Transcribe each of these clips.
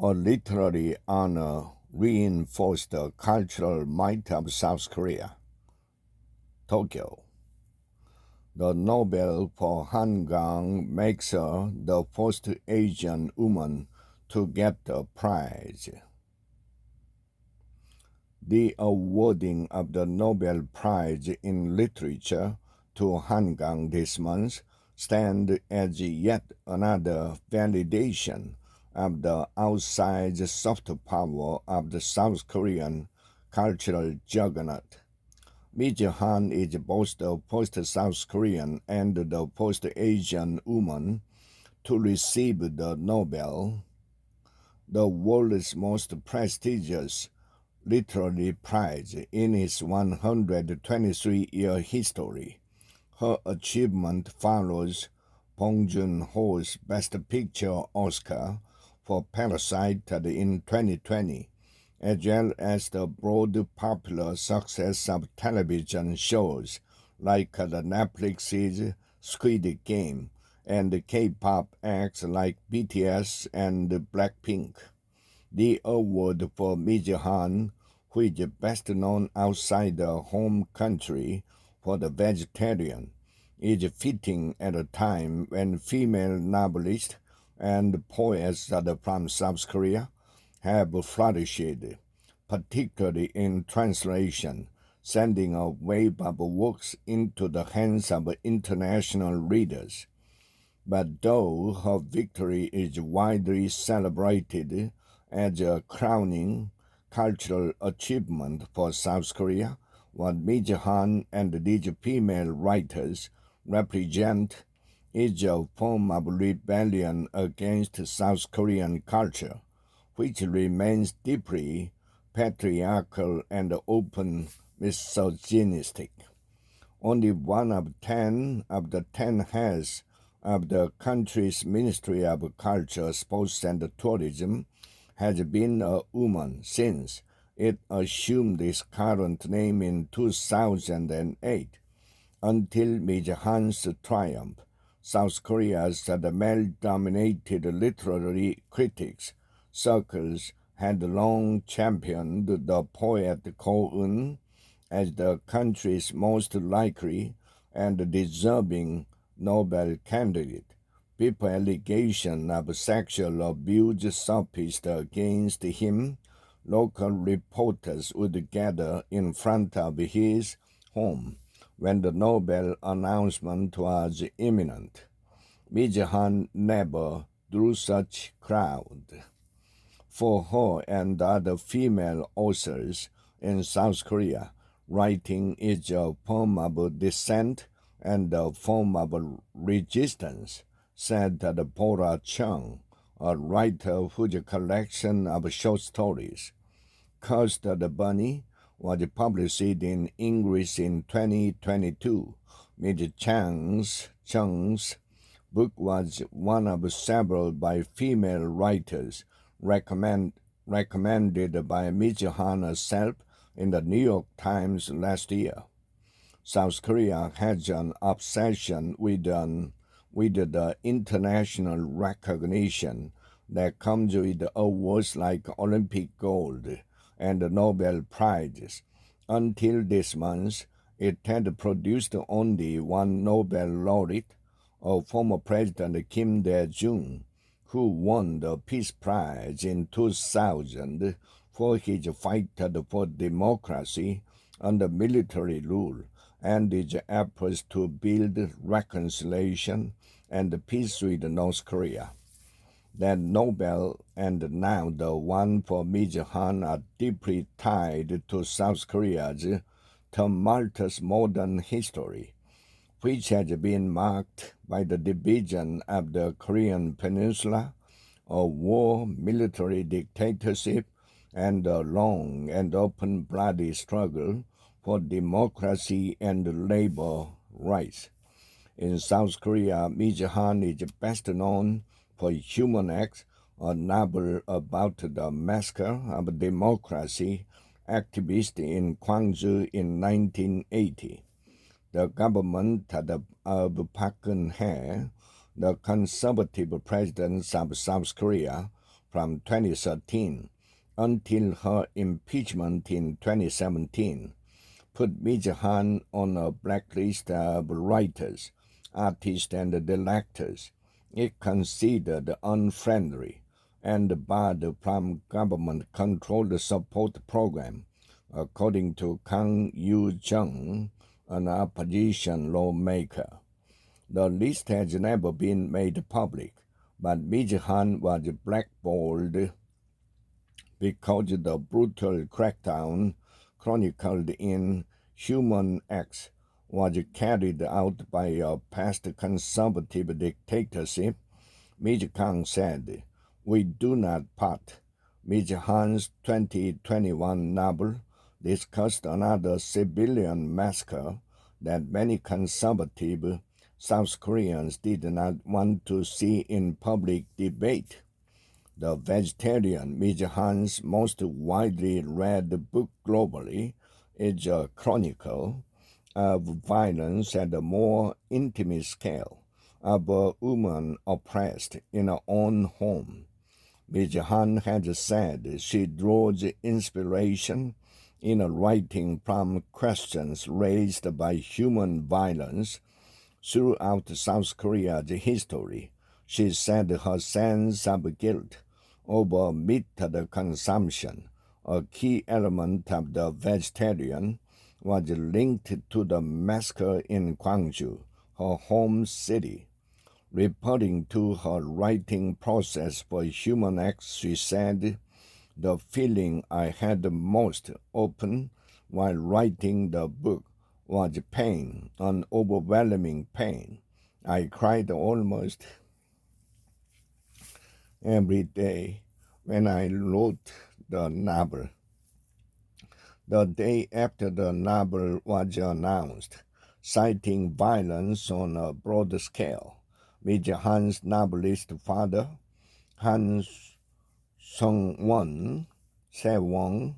A literary honor reinforced the cultural might of South Korea. Tokyo. The Nobel for Hangang makes her the first Asian woman to get the prize. The awarding of the Nobel Prize in Literature to Hangang this month stands as yet another validation of the outsized soft power of the South Korean cultural juggernaut. Mi Han is both the first South Korean and the first Asian woman to receive the Nobel, the world's most prestigious literary prize in its 123-year history. Her achievement follows Bong Joon-ho's Best Picture Oscar for Parasite in 2020, as well as the broad popular success of television shows like the Netflix's Squid Game and K-pop acts like BTS and Blackpink. The award for Mi Han, who is best known outside the home country for The Vegetarian, is fitting at a time when female novelists and poets from South Korea have flourished, particularly in translation, sending a wave of works into the hands of international readers. But though her victory is widely celebrated as a crowning cultural achievement for South Korea, what Mi Han and these female writers represent is a form of rebellion against South Korean culture, which remains deeply patriarchal and open misogynistic. Only one of the 10 heads of the country's Ministry of Culture, Sports and Tourism has been a woman since it assumed its current name in 2008. Until Mi Han's triumph, South Korea's male-dominated literary critics circles had long championed the poet Ko Eun as the country's most likely and deserving Nobel candidate. Before allegations of sexual abuse surfaced against him, local reporters would gather in front of his home when the Nobel announcement was imminent. Mi Han never drew such crowd. For her and other female authors in South Korea, writing is a form of dissent and a form of resistance, said Bora Chung, a writer whose collection of short stories, Cursed the Bunny, was published in English in 2022. Ms. Chung's book was one of several by female writers recommended by Mi Han herself in the New York Times last year. South Korea has an obsession with the international recognition that comes with awards like Olympic gold and the Nobel Prizes. Until this month, it had produced only one Nobel laureate, a former President Kim Dae-jung, who won the Peace Prize in 2000 for his fight for democracy under military rule and his efforts to build reconciliation and peace with North Korea. That Nobel and now the one for Mi Han are deeply tied to South Korea's tumultuous modern history, which has been marked by the division of the Korean Peninsula, a war, military dictatorship, and a long and often bloody struggle for democracy and labor rights. In South Korea, Mi Han is best known for Human X, a novel about the massacre of democracy activists in Gwangju in 1980. The government of Park Geun-hye, the conservative president of South Korea, from 2013 until her impeachment in 2017 put Ms. Han on a blacklist of writers, artists, and directors it considered unfriendly and barred from government-controlled support program, according to Kang Yu-jung, an opposition lawmaker. The list has never been made public, but Ms. Han was blackballed because the brutal crackdown chronicled in Human X was carried out by a past conservative dictatorship. Ms. Kang said, "We do not part." Ms. Han's 2021 novel discussed another civilian massacre that many conservative South Koreans did not want to see in public debate. The Vegetarian, Ms. Han's most widely read book globally, is a chronicle of violence at a more intimate scale of a woman oppressed in her own home. Ms. Han has said she draws inspiration in writing from questions raised by human violence throughout South Korea's history. She said her sense of guilt over meat consumption, a key element of the Vegetarian, was linked to the massacre in Gwangju, her home city. Referring to her writing process for Human X, she said, "The feeling I had most often while writing the book was pain, an overwhelming pain. I cried almost every day when I wrote the novel." The day after the novel was announced, citing violence on a broad scale, Ms. Han's novelist father, Han Sung-won, Sewon,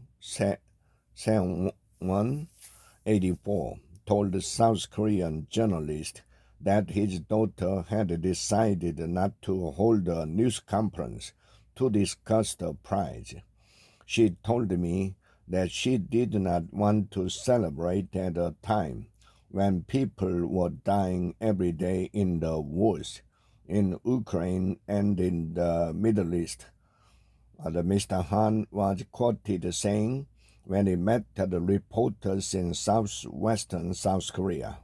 84, told the South Korean journalist that his daughter had decided not to hold a news conference to discuss the prize. "She told me that she did not want to celebrate at a time when people were dying every day in the wars, in Ukraine and in the Middle East." Mr. Han was quoted saying when he met the reporters in southwestern South Korea,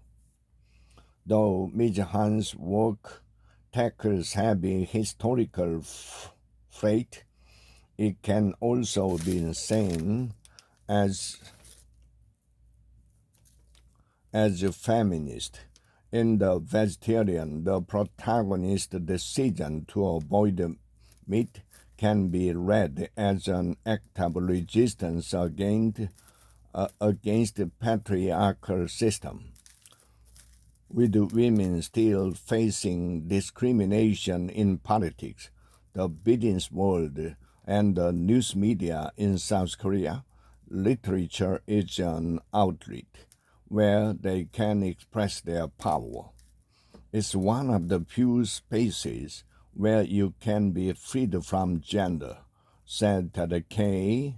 "Though Ms. Han's work tackles heavy historical freight, it can also be seen as a feminist. In The Vegetarian, the protagonist's decision to avoid meat can be read as an act of resistance against the patriarchal system. With women still facing discrimination in politics, the business world, and the news media in South Korea, literature is an outlet where they can express their power. It's one of the few spaces where you can be freed from gender," said Kay,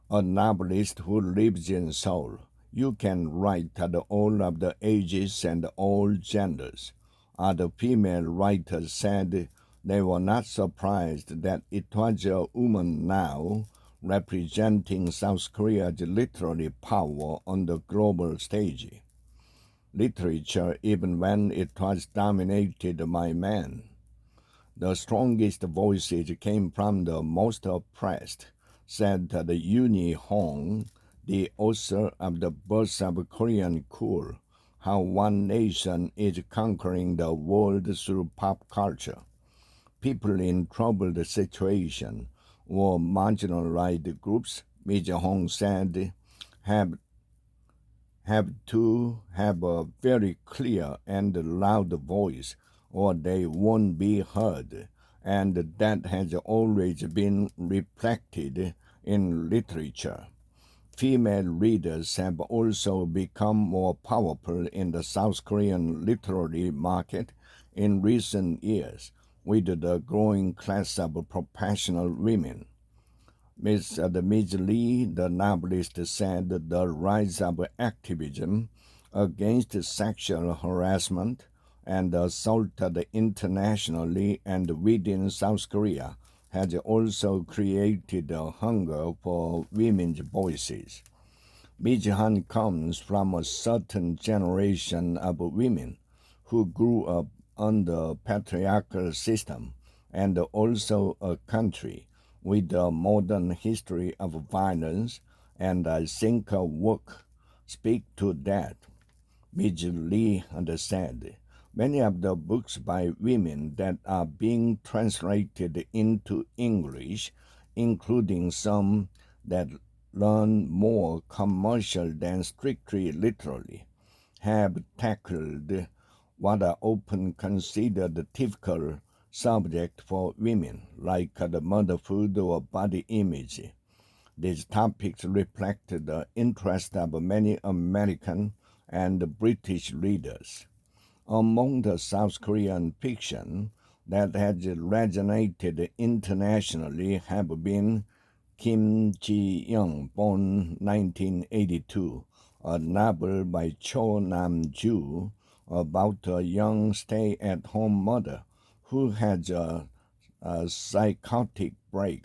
a novelist who lives in Seoul. "You can write at all of the ages and all genders." Other female writers said they were not surprised that it was a woman now representing South Korea's literary power on the global stage. Literature, even when it was dominated by men. "The strongest voices came from the most oppressed," said Yoon Hong, the author of The Birth of Korean Cool, How One Nation is Conquering the World Through Pop Culture. People in troubled situations or marginalized groups, Ms. Hong said, have to have a very clear and loud voice or they won't be heard, and that has always been reflected in literature. Female readers have also become more powerful in the South Korean literary market in recent years, with the growing class of professional women. Ms. Lee, the novelist, said the rise of activism against sexual harassment and assault internationally and within South Korea has also created a hunger for women's voices. Ms. Han comes from a certain generation of women who grew up under patriarchal system and also a country with a modern history of violence, and I think her work speaks to that. Ms. Lee said, many of the books by women that are being translated into English, including some that learn more commercial than strictly literally, have tackled what are often considered typical subject for women, like the motherhood or body image. These topics reflect the interest of many American and British readers. Among the South Korean fiction that has resonated internationally have been Kim Ji-young, born 1982, a novel by Cho Nam-ju about a young stay-at-home mother who has a psychotic break,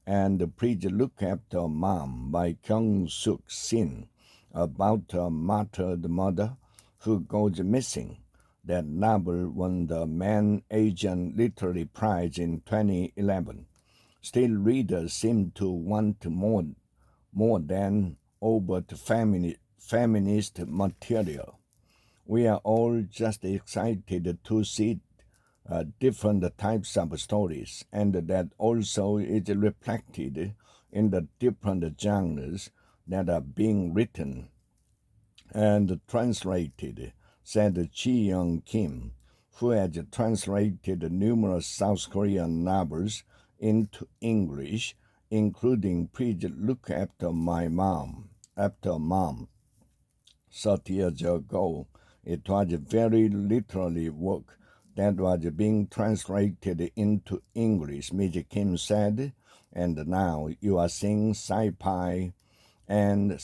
and Please Look After Mom by Kyung-suk Shin about a martyred mother who goes missing. That novel won the Man Asian Literary Prize in 2011. Still, readers seem to want more than overt feminist material. We are all just excited to see different types of stories, and that also is reflected in the different genres that are being written and translated, said Ji-young Kim, who has translated numerous South Korean novels into English, including Please Look After Mom. 30 years ago, it was very literary work that was being translated into English, Ms. Kim said, and now you are seeing sci-fi and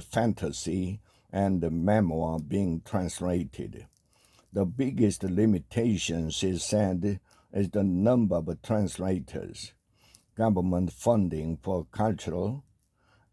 fantasy and memoir being translated. The biggest limitation, she said, is the number of translators. Government funding for cultural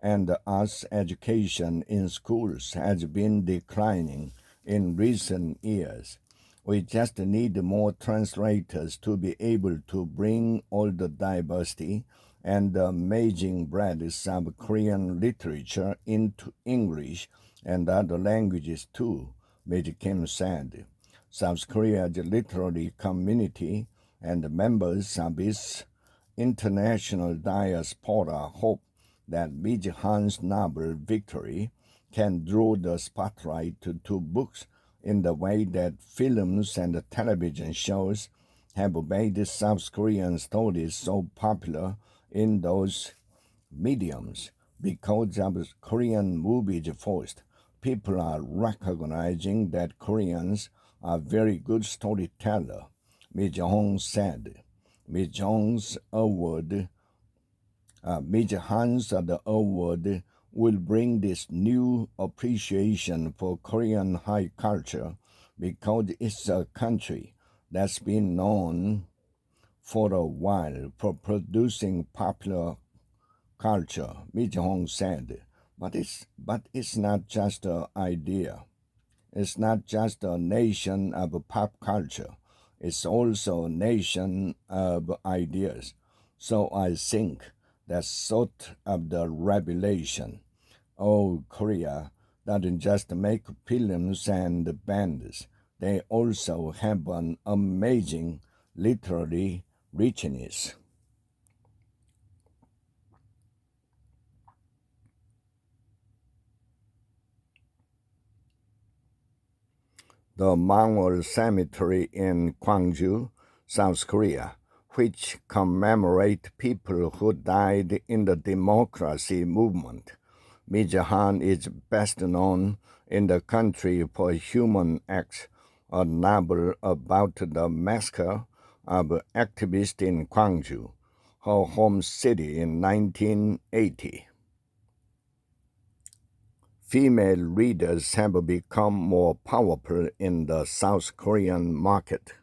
and arts education in schools has been declining in recent years. We just need more translators to be able to bring all the diversity and the amazing breadth of Korean literature into English and other languages too, Ms. Kim said. South Korea's literary community and members of its international diaspora hope that Ms. Han's novel Victory can draw the spotlight to books in the way that films and television shows have made South Korean stories so popular in those mediums. Because of Korean movies first, people are recognizing that Koreans are very good storytellers, Ms. Hong said. Ms. Han's award will bring this new appreciation for Korean high culture because it's a country that's been known for a while for producing popular culture, Ms. Hong said. But it's not just an idea. It's not just a nation of pop culture. It's also a nation of ideas. So I think that's sort of the revelation. Oh, Korea doesn't just make films and bands. They also have an amazing literary richness. The Mongol Cemetery in Gwangju, South Korea, which commemorate people who died in the democracy movement. Ms. Han is best known in the country for human acts a novel about the massacre of activists in Gwangju, her home city, in 1980. Female readers have become more powerful in the South Korean market.